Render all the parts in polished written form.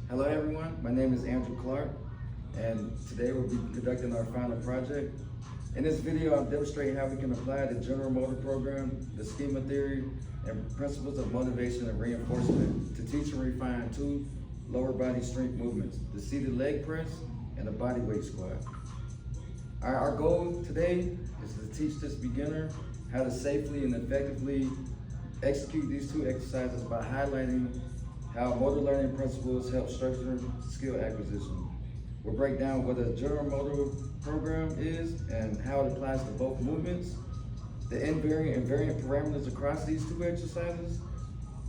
Hello everyone, my name is Andrew Clark, and today we'll be conducting our final project. In this video, I'll demonstrate how we can apply the general motor program, the schema theory, and principles of motivation and reinforcement to teach and refine two lower body strength movements, the seated leg press and the body weight squat. Our goal today is to teach this beginner how to safely and effectively execute these two exercises by highlighting how motor learning principles help structure skill acquisition. We'll break down what a general motor program is and how it applies to both movements, the invariant and variant parameters across these two exercises,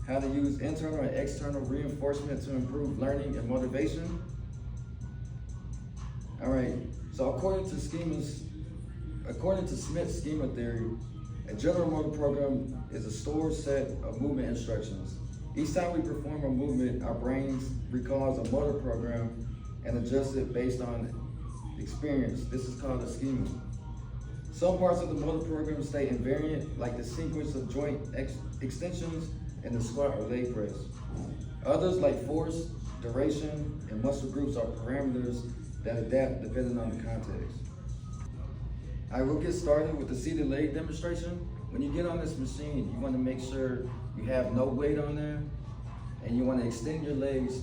how to use internal and external reinforcement to improve learning and motivation. All right, so according to Smith's schema theory, a general motor program is a stored set of movement instructions. Each time we perform a movement, our brains recalls a motor program and adjusts it based on experience. This is called a schema. Some parts of the motor program stay invariant, like the sequence of joint extensions and the squat or leg press. Others, like force, duration, and muscle groups, are parameters that adapt depending on the context. All right, we'll get started with the seated leg demonstration. When you get on this machine, you want to make sure you have no weight on there, and you want to extend your legs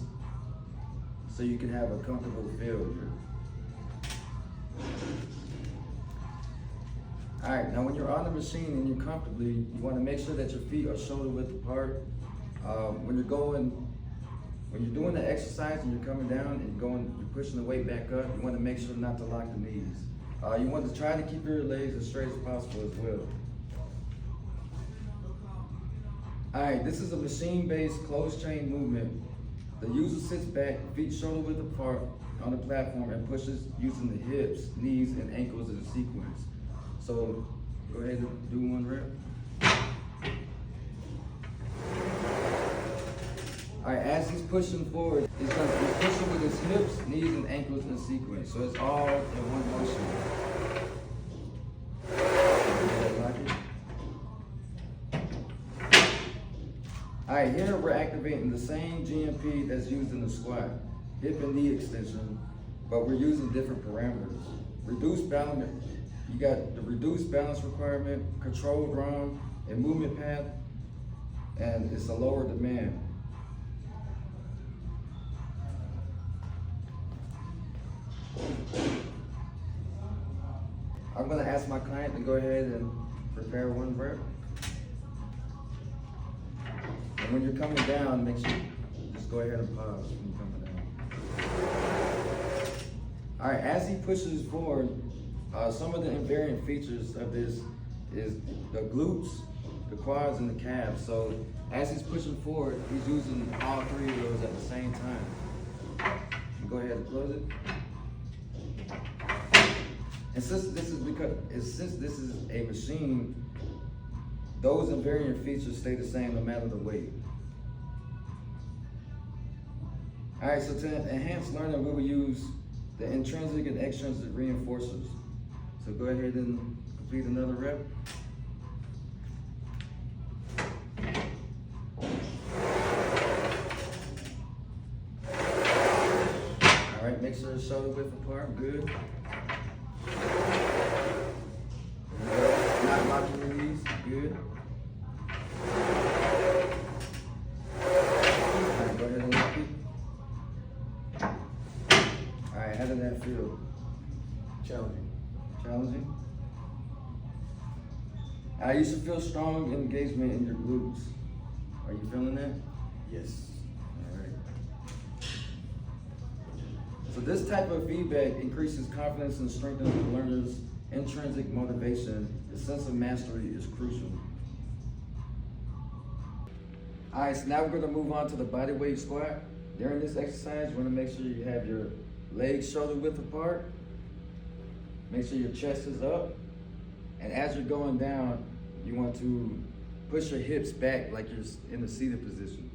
so you can have a comfortable feel here. All right, now when you're on the machine and you're comfortably, you want to make sure that your feet are shoulder width apart. When you're doing the exercise and you're coming down and you're pushing the weight back up, you want to make sure not to lock the knees. You want to try to keep your legs as straight as possible as well. All right, this is a machine-based closed chain movement. The user sits back, feet shoulder width apart on the platform, and pushes using the hips, knees, and ankles in sequence. So go ahead and do one rep. All right, as he's pushing forward, he's pushing with his hips, knees, and ankles in sequence. So it's all in one motion. All right, here we're activating the same GMP that's used in the squat, hip and knee extension, but we're using different parameters. Reduced balance, you got the reduced balance requirement, controlled ROM, and movement path, and it's a lower demand. I'm gonna ask my client to go ahead and prepare one rep. And when you're coming down, make sure you just go ahead and pause when you're coming down. All right, as he pushes forward, some of the invariant features of this is the glutes, the quads, and the calves. So as he's pushing forward, he's using all three of those at the same time. Go ahead and close it. And since this is a machine, those invariant features stay the same no matter the weight. All right, so to enhance learning, we will use the intrinsic and extrinsic reinforcers. So go ahead and complete another rep. All right, make sure it's shoulder width apart, good. Not locking your knees, good. All right, go ahead and lock it. All right, how did that feel? Challenging. Challenging? You should feel strong engagement in your glutes. Are you feeling that? Yes. All right. So this type of feedback increases confidence and strengthens the learner's intrinsic motivation. The sense of mastery is crucial. All right, so now we're gonna move on to the body weight squat. During this exercise, you wanna make sure you have your legs shoulder width apart. Make sure your chest is up. And as you're going down, you want to push your hips back like you're in the seated position.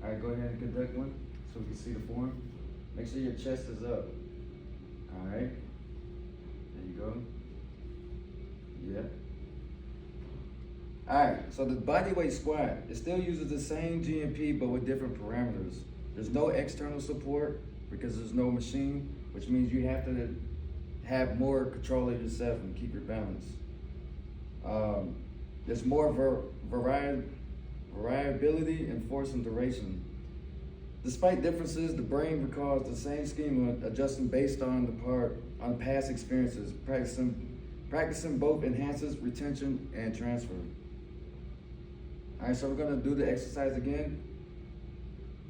All right, go ahead and conduct one so we can see the form. Make sure your chest is up. All right, there you go. Yeah. Alright, so the bodyweight squat, it still uses the same GMP but with different parameters. There's no external support because there's no machine, which means you have to have more control of yourself and keep your balance. There's more variability in force and duration. Despite differences, the brain recalls the same schema, adjusting based on past experiences. Practicing both enhances retention and transfer. All right, so we're gonna do the exercise again.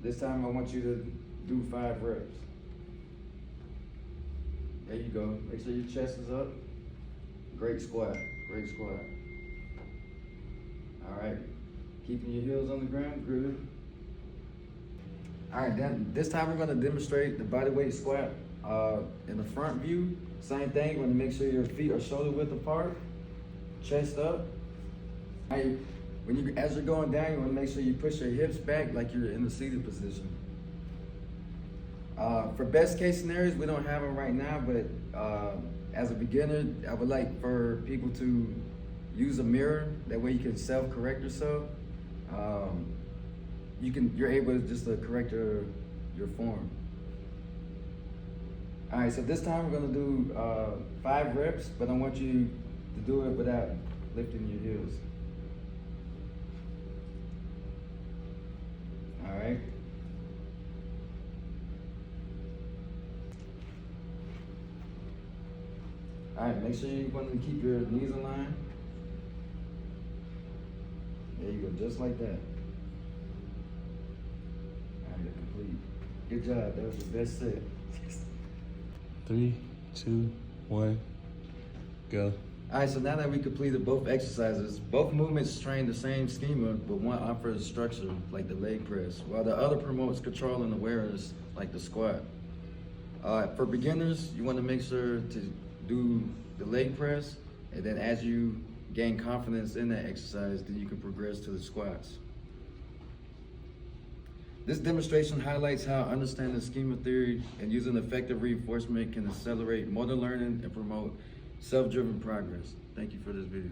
This time I want you to do 5 reps. There you go. Make sure your chest is up. Great squat, great squat. All right, keeping your heels on the ground, good. All right, then this time we're gonna demonstrate the bodyweight squat in the front view. Same thing, you wanna make sure your feet are shoulder width apart, chest up. All right, as you're going down, you wanna make sure you push your hips back like you're in the seated position. For best case scenarios, we don't have them right now, but as a beginner, I would like for people to use a mirror. That way you can self-correct yourself. You're able to just correct your form. All right, so this time we're gonna do 5 reps, but I want you to do it without lifting your heels. All right. All right, make sure you want to keep your knees in line. There you go, just like that. All right, complete. Good job, that was your best set. 3, 2, 1, go. All right, so now that we completed both exercises, both movements train the same schema, but one offers structure, like the leg press, while the other promotes control and awareness, like the squat. For beginners, you want to make sure to do the leg press, and then as you gain confidence in that exercise, then you can progress to the squats. This demonstration highlights how understanding schema theory and using effective reinforcement can accelerate motor learning and promote self-driven progress. Thank you for this video.